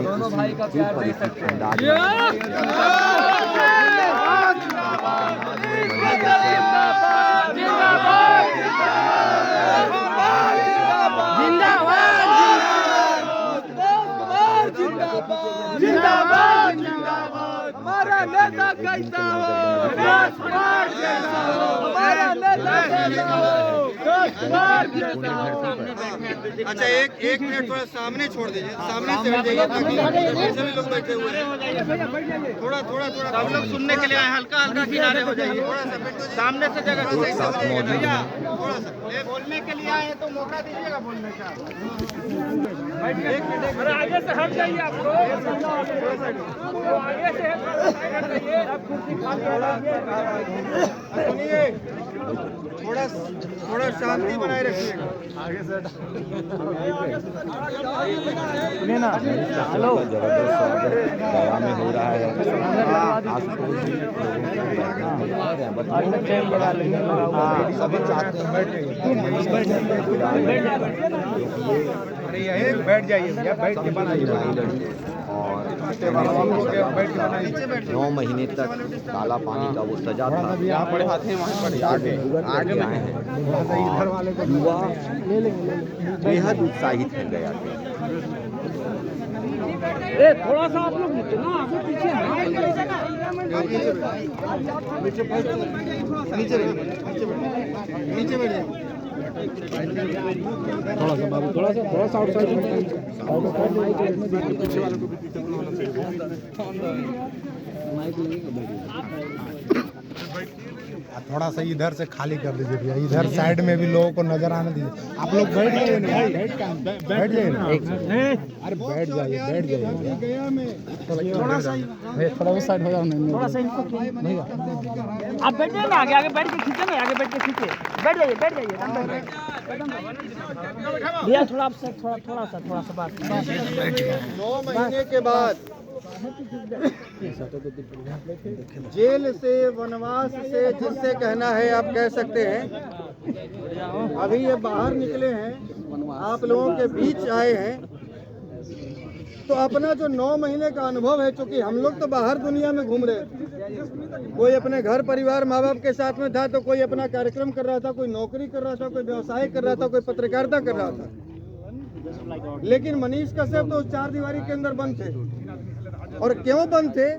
दोनों भाई का प्यार देख सकते हैं। जिंदाबाद जिंदाबाद, हमारा नेता कैसा हो, हमारा नेता कैसा हो। अच्छा एक मिनट थोड़ा सामने छोड़ दीजिए, सामने से हट जाइए ताकि सभी लोग बैठे हुए हैं। थोड़ा सब लोग सुनने के लिए आए, हल्का किनारे हो जाइए, थोड़ा सा सामने से जगह भैया, थोड़ा सा बोलने के लिए आए तो मौका दीजिएगा बोलने का। एक मिनट आगे से हट जाइए, आप लोग आगे से सुनिए, थोड़ा शांति बनाए रखिए। आगे से सुनिए ना। हेलो, जबरदस्त स्वागत गया में हो रहा है। सभी चाहते हैं बैठ जाइए भैया, बैठ के बनाइए। और 9 महीने तक काला पानी का वो सजा था। आगे आए हैं युवा बेहद उत्साहित है गया के। थोड़ा सा आप लोग ना आगे पीछे नीचे बैठ जाइए। थोड़ा सा आउटसाइड थोड़ा सा इधर से खाली कर दीजिए भैया, इधर साइड में भी लोगों को नजर आने दीजिए। आप लोग बैठ जाइए ना, बैठ जाइए ना। अरे बैठ जाइए थोड़ा सा उस साइड हो जाओ, थोड़ा सा इनको आप बैठ जाइए ना, आगे बैठ के खींचे ना, आगे बैठ के खींचे, बैठ जाइए भैया, थोड़ा आपसे थोड़ा सा बात। 9 महीने के बाद जेल से, वनवास से, जिससे कहना है आप कह सकते हैं, अभी ये बाहर निकले हैं, आप लोगों के बीच आए हैं, तो अपना जो 9 महीने का अनुभव है, चूंकि हम लोग तो बाहर दुनिया में घूम रहे थे, कोई अपने घर परिवार माँ बाप के साथ में था, तो कोई अपना कार्यक्रम कर रहा था, कोई नौकरी कर रहा था, कोई व्यवसाय कर रहा था, कोई पत्रकारिता कर रहा था। लेकिन मनीष कश्यप तो उस 4 दीवारी के अंदर बंद थे। और क्यों बंद थे,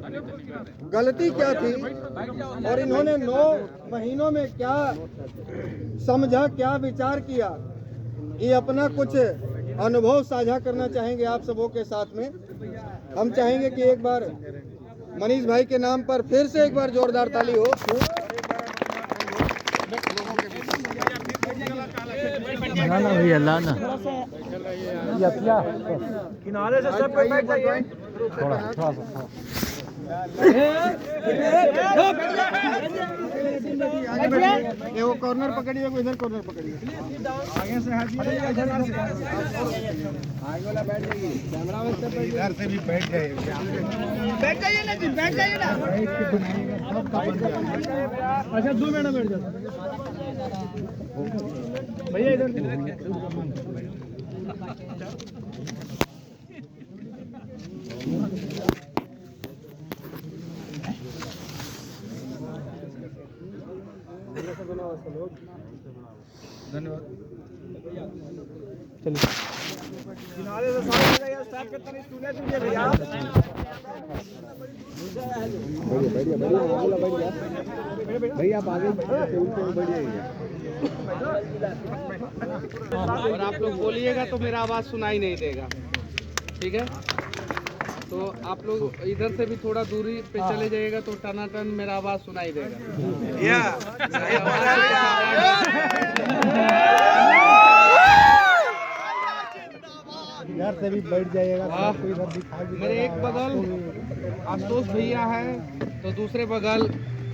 गलती क्या थी, और इन्होंने 9 महीनों में क्या समझा, क्या विचार किया, ये अपना कुछ अनुभव साझा करना चाहेंगे आप सबों के साथ में। हम चाहेंगे कि एक बार मनीष भाई के नाम पर फिर से एक बार जोरदार ताली हो। किनारे से सब बैठ जाइए, थोड़ा सा ये वो कॉर्नर पकड़िए, वो इधर कॉर्नर पकड़िए, आगे से हटिए, आगे वाला बैठ जाइए, कैमरा में से इधर से भी बैठ जाइए ना, बैठ जाइए ना। अच्छा 2 मिनट बैठ जाओ भैया, इधर धन्यवाद। चलिए किनारे से स्टाफ के तरीके सुने दीजिए भैया। भैया आप आगे बैठ जाइए। और आप लोग बोलिएगा तो मेरा आवाज़ सुनाई नहीं देगा, ठीक है? तो आप लोग इधर से भी थोड़ा दूरी पे चले जाइएगा तो टनाटन मेरा आवाज़ सुनाई देगा। इधर से भी बैठ जाइएगा, सबको इधर दिखाई। मेरे एक बगल आशुतोष भैया है, तो दूसरे बगल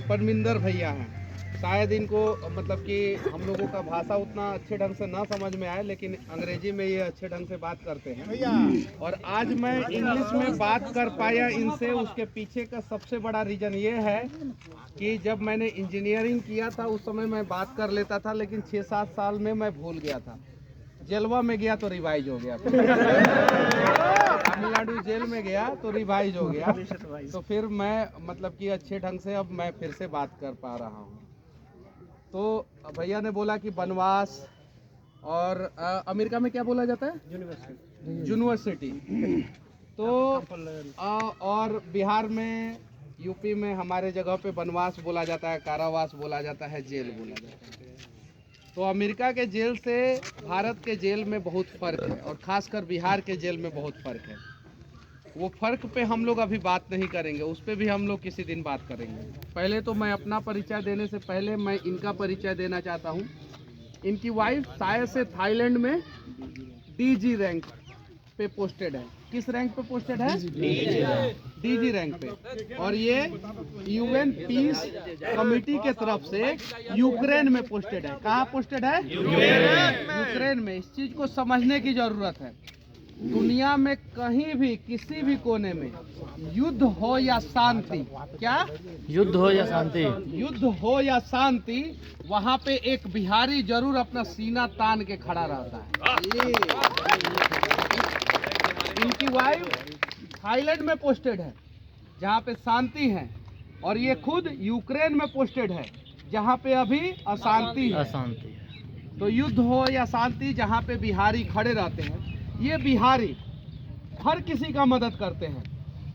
परमिंदर भैया हैं। शायद इनको मतलब कि हम लोगों का भाषा उतना अच्छे ढंग से ना समझ में आए, लेकिन अंग्रेजी में ये अच्छे ढंग से बात करते हैं। और आज मैं इंग्लिश में बात कर पाया इनसे, उसके पीछे का सबसे बड़ा रीज़न ये है कि जब मैंने इंजीनियरिंग किया था उस समय मैं बात कर लेता था, लेकिन 6-7 साल में मैं भूल गया था। जलवा में गया तो रिवाइज हो गया था। तमिलनाडु जेल में गया तो रिवाइज हो गया, तो फिर मैं मतलब कि अच्छे ढंग से अब मैं फिर से बात कर पा रहा हूँ। तो भैया ने बोला कि बनवास और अमेरिका में क्या बोला जाता है, यूनिवर्सिटी। तो और बिहार में, यूपी में हमारे जगह पे बनवास बोला जाता है, कारावास बोला जाता है, जेल बोला जाता है। तो अमेरिका के जेल से भारत के जेल में बहुत फ़र्क है, और ख़ासकर बिहार के जेल में बहुत फ़र्क है। वो फ़र्क पे हम लोग अभी बात नहीं करेंगे, उस पर भी हम लोग किसी दिन बात करेंगे। पहले तो मैं अपना परिचय देने से पहले मैं इनका परिचय देना चाहता हूँ। इनकी वाइफ शायद से थाईलैंड में DG रैंक पे पोस्टेड है। किस रैंक पे पोस्टेड है? DG रैंक पे। और ये UN पीस कमेटी के तरफ से यूक्रेन में पोस्टेड है। कहाँ पोस्टेड है? यूक्रेन में। इस चीज को समझने की जरूरत है। दुनिया में कहीं भी किसी भी कोने में युद्ध हो या शांति, क्या युद्ध हो या शांति, युद्ध हो या शांति, वहाँ पे एक बिहारी जरूर अपना सीना तान के खड़ा रहता है। इनकी वाइफ थाईलैंड में पोस्टेड है जहाँ पे शांति है, और ये खुद यूक्रेन में पोस्टेड है जहाँ पे अभी अशांति है। तो युद्ध हो या शांति, जहाँ पे बिहारी खड़े रहते हैं, ये बिहारी हर किसी का मदद करते हैं,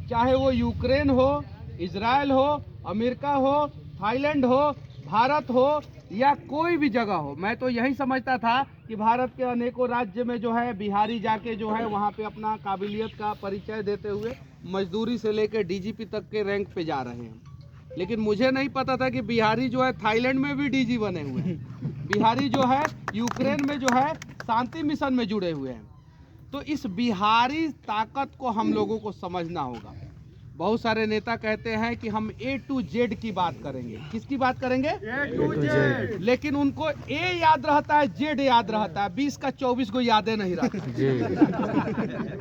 चाहे वो यूक्रेन हो, इजराइल हो, अमेरिका हो, थाईलैंड हो, भारत हो या कोई भी जगह हो। मैं तो यही समझता था कि भारत के अनेकों राज्य में जो है बिहारी जाके जो है वहाँ पे अपना काबिलियत का परिचय देते हुए मजदूरी से लेकर DGP तक के रैंक पे जा रहे हैं, लेकिन मुझे नहीं पता था कि बिहारी जो है थाईलैंड में भी DG बने हुए हैं। बिहारी जो है यूक्रेन में जो है शांति मिशन में जुड़े हुए हैं। तो इस बिहारी ताकत को हम लोगों को समझना होगा। बहुत सारे नेता कहते हैं कि हम A to Z की बात करेंगे। किसकी बात करेंगे? A to Z। लेकिन उनको A याद रहता है, Z याद रहता है, 20 का 24 को यादें नहीं रहता।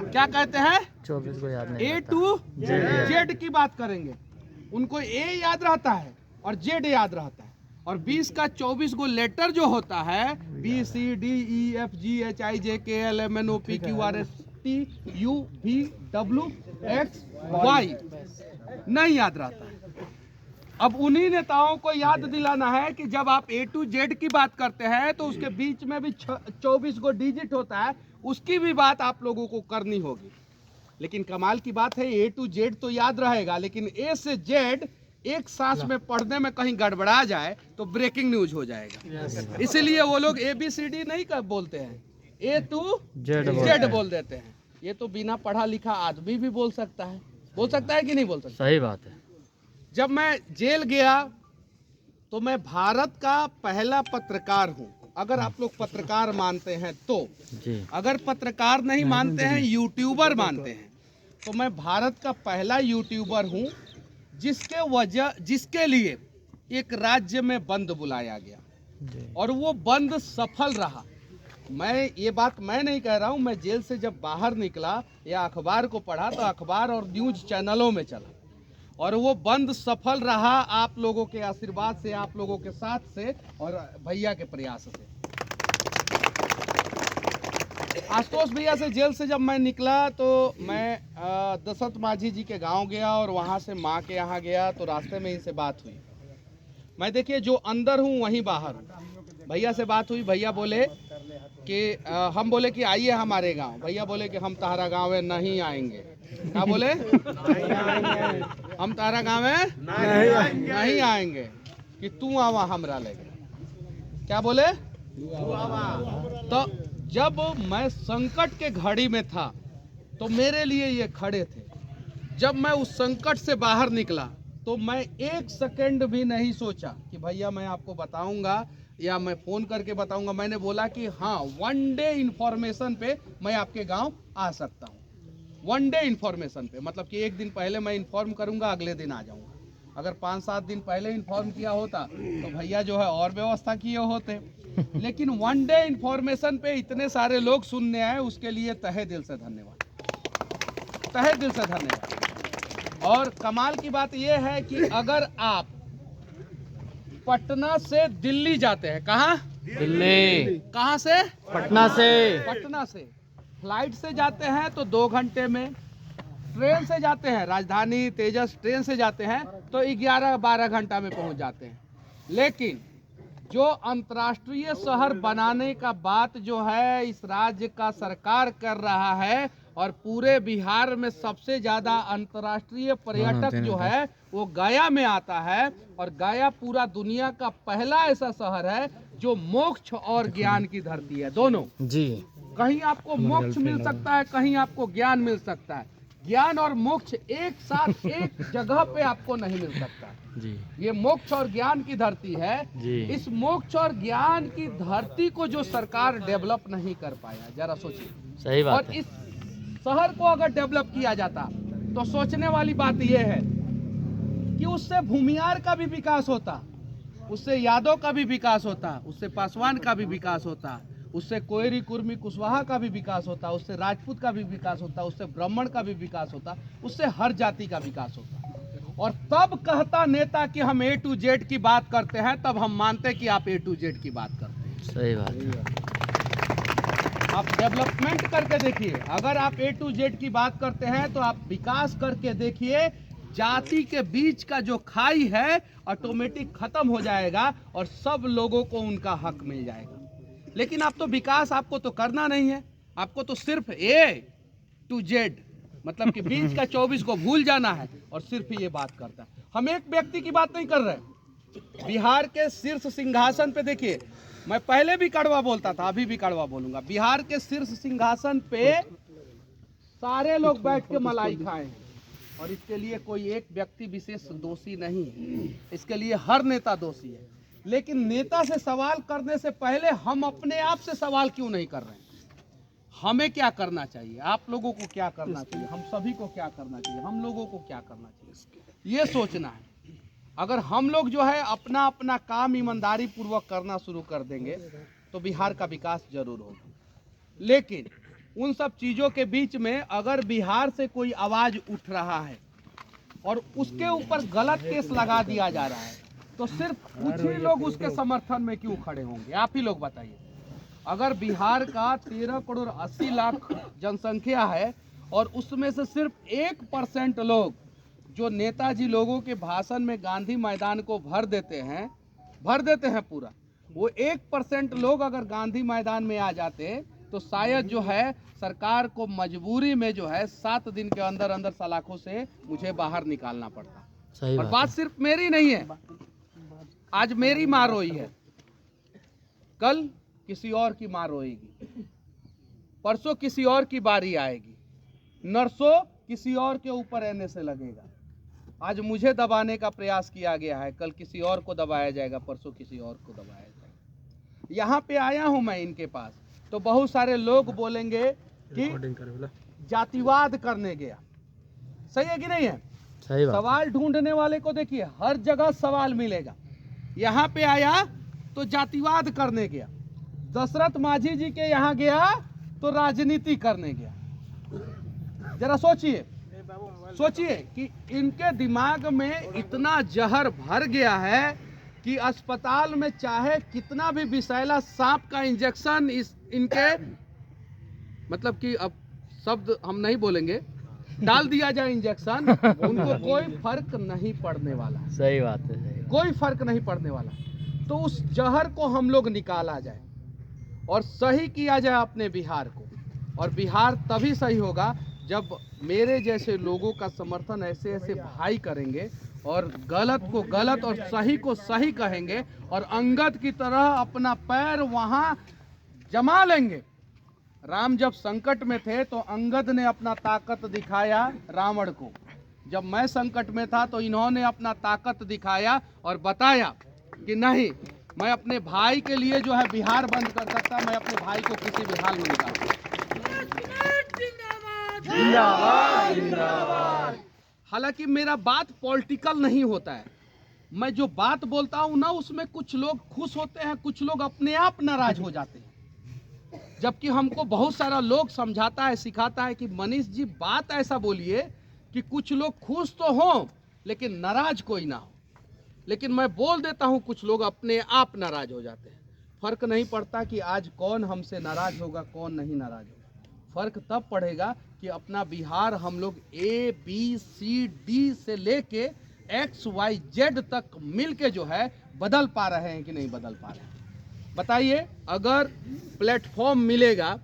क्या कहते हैं? 24 को याद नहीं। A to Z की बात करेंगे, उनको A याद रहता है और Z याद रहता है, और 20 का 24 को लेटर जो होता है BCDEFGHIJKLMNOPQRSTUVWXY नहीं याद रहता है। अब उन्हीं नेताओं को याद दिलाना है कि जब आप A to Z की बात करते हैं तो उसके बीच में भी 24 को डिजिट होता है, उसकी भी बात आप लोगों को करनी होगी। लेकिन कमाल की बात है, A to Z तो याद रहेगा, लेकिन A से Z एक सांस में पढ़ने में कहीं गड़बड़ा जाए तो ब्रेकिंग न्यूज हो जाएगा। इसीलिए वो लोग ABCD नहीं बोलते हैं, A to Z बोल देते हैं। ये तो बिना पढ़ा लिखा आदमी भी बोल सकता है कि नहीं बोल सकता? सही बात है। जब मैं जेल गया तो मैं भारत का पहला पत्रकार हूँ, अगर आप लोग पत्रकार मानते हैं तो। अगर पत्रकार नहीं मानते हैं, यूट्यूबर मानते हैं, तो मैं भारत का पहला यूट्यूबर हूँ जिसके लिए एक राज्य में बंद बुलाया गया, और वो बंद सफल रहा। ये बात मैं नहीं कह रहा हूँ, मैं जेल से जब बाहर निकला या अखबार को पढ़ा तो अखबार और न्यूज चैनलों में चला, और वो बंद सफल रहा आप लोगों के आशीर्वाद से, आप लोगों के साथ से, और भैया के प्रयास से। आशुतोष भैया से जेल से जब मैं निकला तो मैं दशरथ माझी जी के गांव गया, और वहां से माँ के यहाँ गया, तो रास्ते में इनसे बात हुई। मैं देखिए जो अंदर हूँ वहीं बाहर हूँ। भैया से बात हुई, भैया बोले कि हम बोले कि आइए हमारे गांव। भैया बोले कि हम तारा गाँव में नहीं आएंगे। क्या बोले? हम तारा गाँव में नहीं आएंगे, कि तू आवा हमरा लेके। क्या बोले? तो जब मैं संकट के घड़ी में था तो मेरे लिए ये खड़े थे। जब मैं उस संकट से बाहर निकला तो मैं एक सेकंड भी नहीं सोचा कि भैया मैं आपको बताऊंगा या मैं फ़ोन करके बताऊंगा। मैंने बोला कि हाँ, वन डे इन्फॉर्मेशन पे मैं आपके गांव आ सकता हूं। वन डे इन्फॉर्मेशन पे मतलब कि एक दिन पहले मैं इन्फॉर्म करूंगा, अगले दिन आ जाऊंगा। अगर 5-7 दिन पहले इन्फॉर्म किया होता तो भैया जो है और व्यवस्था किए होते। लेकिन वन डे इन्फॉर्मेशन पे इतने सारे लोग सुनने आए, उसके लिए तहे दिल से धन्यवाद, तहे दिल से धन्यवाद। और कमाल की बात यह है कि अगर आप पटना से दिल्ली जाते हैं, कहाँ? दिल्ली। कहाँ से? पटना से। पटना से फ्लाइट से जाते हैं तो 2 घंटे में, ट्रेन से जाते हैं, राजधानी तेजस ट्रेन से जाते हैं तो 11-12 घंटा में पहुंच जाते हैं। लेकिन जो अंतर्राष्ट्रीय शहर बनाने का बात जो है इस राज्य का सरकार कर रहा है, और पूरे बिहार में सबसे ज्यादा अंतर्राष्ट्रीय पर्यटक जो है वो गया में आता है, और गया पूरा दुनिया का पहला ऐसा शहर है जो मोक्ष और ज्ञान की धरती है, दोनों जी। कहीं आपको मोक्ष मिल सकता है, कहीं आपको ज्ञान मिल सकता है। ज्ञान और मोक्ष एक साथ एक जगह पे आपको नहीं मिल सकता जी। ये मोक्ष और ज्ञान की धरती है जी। इस मोक्ष और ज्ञान की धरती को जो सरकार डेवलप नहीं कर पाया, जरा सोचिए। सही बात और है। इस शहर को अगर डेवलप किया जाता तो सोचने वाली बात यह है कि उससे भूमियार का भी विकास होता, उससे यादव का भी विकास होता, उससे पासवान का भी विकास होता, उससे कोयरी कुर्मी कुशवाहा का भी विकास होता, उससे राजपूत का भी विकास होता, उससे ब्राह्मण का भी विकास होता, उससे हर जाति का विकास होता। और तब कहता नेता कि हम A to Z की बात करते हैं, तब हम मानते कि आप A to Z की बात करते हैं। सही बात है। आप डेवलपमेंट करके देखिए, अगर आप A to Z की बात करते हैं तो आप विकास करके देखिए, जाति के बीच का जो खाई है ऑटोमेटिक खत्म हो जाएगा और सब लोगों को उनका हक मिल जाएगा। लेकिन आप तो विकास आपको तो करना नहीं है, आपको तो सिर्फ A to Z मतलब कि बीच का 24 को भूल जाना है और सिर्फ ये बात करता है। हम एक व्यक्ति की बात नहीं कर रहे। बिहार के शीर्ष सिंहासन पे देखिए, मैं पहले भी कड़वा बोलता था, अभी भी कड़वा बोलूंगा। बिहार के शीर्ष सिंहासन पे सारे लोग बैठ के मलाई खाए हैं, और इसके लिए कोई एक व्यक्ति विशेष दोषी नहीं है, इसके लिए हर नेता दोषी है। लेकिन नेता से सवाल करने से पहले हम अपने आप से सवाल क्यों नहीं कर रहे हैं? हमें क्या करना चाहिए, आप लोगों को क्या करना चाहिए, हम सभी को क्या करना चाहिए, हम लोगों को क्या करना चाहिए, ये सोचना है। अगर हम लोग जो है अपना अपना काम ईमानदारी पूर्वक करना शुरू कर देंगे तो बिहार का विकास जरूर होगा। लेकिन उन सब चीज़ों के बीच में अगर बिहार से कोई आवाज़ उठ रहा है और उसके ऊपर गलत केस लगा दिया जा रहा है, तो सिर्फ कुछ ही लोग उसके समर्थन में क्यों खड़े होंगे? आप ही लोग बताइए। अगर बिहार का 13 करोड़ 80 लाख जनसंख्या है और उसमें से सिर्फ 1% लोग जो नेताजी लोगों के भाषण में गांधी मैदान को भर देते हैं पूरा, वो 1% लोग अगर गांधी मैदान में आ जाते तो शायद जो है सरकार को मजबूरी में जो है 7 दिन के अंदर अंदर सलाखों से मुझे बाहर निकालना पड़ता। सही और बात सिर्फ मेरी नहीं है, आज मेरी माँ रोई है, कल किसी और की माँ रोएगी, परसों किसी और की बारी आएगी, नरसों किसी और के ऊपर रहने से लगेगा। आज मुझे दबाने का प्रयास किया गया है, कल किसी और को दबाया जाएगा, परसों किसी और को दबाया जाएगा। यहाँ पे आया हूँ मैं इनके पास, तो बहुत सारे लोग बोलेंगे कि जातिवाद करने गया। सही है कि नहीं है? सही बात। सवाल ढूंढने वाले को देखिए, हर जगह सवाल मिलेगा। यहाँ पे आया तो जातिवाद करने गया, दशरथ मांझी जी के यहाँ गया तो राजनीति करने गया। जरा सोचिए कि इनके दिमाग में इतना जहर भर गया है कि अस्पताल में चाहे कितना भी विषैला सांप का इंजेक्शन इनके मतलब कि अब शब्द हम नहीं बोलेंगे, डाल दिया जाए इंजेक्शन, उनको कोई फर्क नहीं पड़ने वाला। सही बात है, कोई फर्क नहीं पड़ने वाला। तो उस जहर को हम लोग निकाला जाए और सही किया जाए अपने बिहार को, और बिहार तभी सही होगा जब मेरे जैसे लोगों का समर्थन ऐसे ऐसे भाई करेंगे और गलत को गलत और सही को सही कहेंगे और अंगद की तरह अपना पैर वहां जमा लेंगे। राम जब संकट में थे तो अंगद ने अपना ताकत दिखाया रावण को, जब मैं संकट में था तो इन्होंने अपना ताकत दिखाया और बताया कि नहीं, मैं अपने भाई के लिए जो है बिहार बंद कर सकता, मैं अपने भाई को किसी भी हाल में निकाल सकता। हालांकि मेरा बात पॉलिटिकल नहीं होता है, मैं जो बात बोलता हूं ना उसमें कुछ लोग खुश होते हैं, कुछ लोग अपने आप नाराज हो जाते हैं। जबकि हमको बहुत सारा लोग समझाता है, सिखाता है कि मनीष जी बात ऐसा बोलिए कि कुछ लोग खुश तो हों लेकिन नाराज कोई ना हो। लेकिन मैं बोल देता हूं, कुछ लोग अपने आप नाराज हो जाते हैं। फर्क नहीं पड़ता कि आज कौन हमसे नाराज होगा, कौन नहीं नाराज होगा, फर्क तब पड़ेगा कि अपना बिहार हम लोग ABCD से लेके XYZ तक मिलके जो है बदल पा रहे हैं कि नहीं बदल पा रहे हैं। बताइए, अगर प्लेटफॉर्म मिलेगा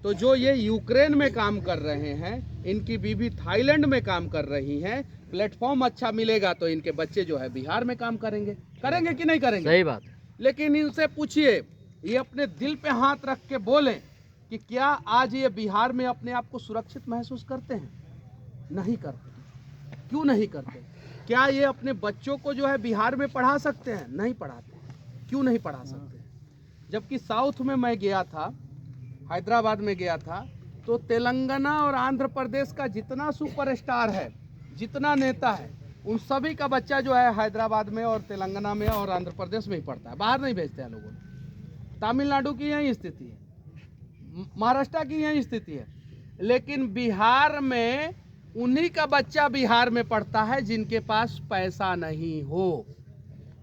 तो जो ये यूक्रेन में काम कर रहे हैं, इनकी बीवी थाईलैंड में काम कर रही हैं, प्लेटफॉर्म अच्छा मिलेगा तो इनके बच्चे जो है बिहार में काम करेंगे कि नहीं करेंगे? सही बात। लेकिन इनसे पूछिए, ये अपने दिल पे हाथ रख के बोलें कि क्या आज ये बिहार में अपने आप को सुरक्षित महसूस करते हैं? नहीं करते। क्यों नहीं करते? क्या ये अपने बच्चों को जो है बिहार में पढ़ा सकते हैं? नहीं पढ़ाते। क्यों नहीं पढ़ा सकते? जबकि साउथ में मैं गया था, हैदराबाद में गया था, तो तेलंगाना और आंध्र प्रदेश का जितना सुपरस्टार है, जितना नेता है, उन सभी का बच्चा जो है हैदराबाद में और तेलंगाना में और आंध्र प्रदेश में ही पढ़ता है, बाहर नहीं भेजते हैं लोगों। तमिलनाडु की यही स्थिति है, महाराष्ट्र की यही स्थिति है, लेकिन बिहार में उन्हीं का बच्चा बिहार में पढ़ता है जिनके पास पैसा नहीं हो।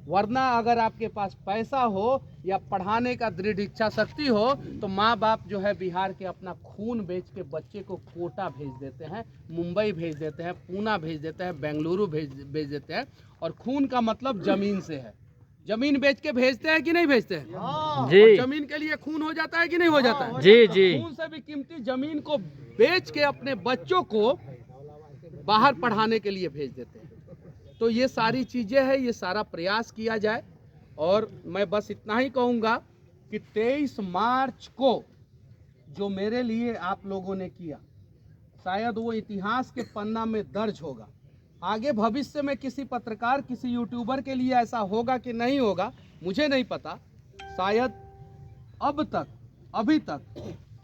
वरना अगर आपके पास पैसा हो या पढ़ाने का दृढ़ इच्छा शक्ति हो तो माँ बाप जो है बिहार के अपना खून बेच के बच्चे को कोटा भेज देते हैं, मुंबई भेज देते हैं, पूना भेज देते हैं, बेंगलुरु भेज देते हैं। और खून का मतलब जमीन से है। जमीन बेच के भेजते हैं कि नहीं भेजते हैं? जी। जमीन के लिए खून हो जाता है कि नहीं हो जाता है? जी जी। खून से भी कीमती जमीन को बेच के अपने बच्चों को बाहर पढ़ाने के लिए भेज देते हैं। तो ये सारी चीजें हैं, ये सारा प्रयास किया जाए। और मैं बस इतना ही कहूँगा कि 23 मार्च को जो मेरे लिए आप लोगों ने किया, शायद वो इतिहास के पन्ना में दर्ज होगा। आगे भविष्य में किसी पत्रकार, किसी यूट्यूबर के लिए ऐसा होगा कि नहीं होगा, मुझे नहीं पता। शायद अभी तक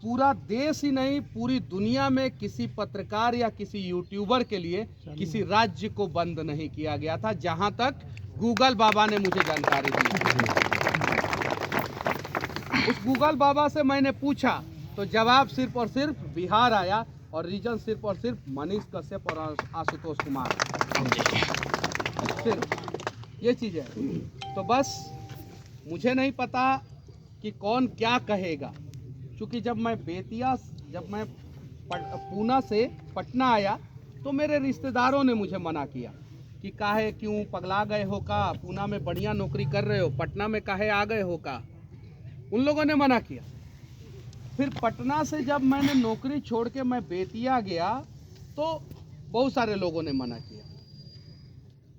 पूरा देश ही नहीं, पूरी दुनिया में किसी पत्रकार या किसी यूट्यूबर के लिए किसी राज्य को बंद नहीं किया गया था, जहां तक गूगल बाबा ने मुझे जानकारी दी। उस गूगल बाबा से मैंने पूछा तो जवाब सिर्फ और सिर्फ बिहार आया, और रीजन सिर्फ और सिर्फ मनीष कश्यप और आशुतोष कुमार, सिर्फ ये चीज़ है। तो बस मुझे नहीं पता कि कौन क्या कहेगा, क्योंकि जब मैं पूना से पटना आया तो मेरे रिश्तेदारों ने मुझे मना किया कि काहे, क्यों पगला गए हो का, पूना में बढ़िया नौकरी कर रहे हो, पटना में काहे आ गए हो का, उन लोगों ने मना किया। फिर पटना से जब मैंने नौकरी छोड़ के मैं बेतिया गया तो बहुत सारे लोगों ने मना किया।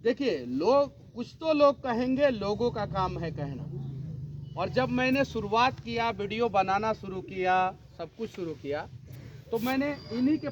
देखिए, कुछ तो लोग कहेंगे, लोगों का काम है कहना। और जब मैंने शुरुआत किया, वीडियो बनाना शुरू किया, सब कुछ शुरू किया, तो मैंने इन्हीं के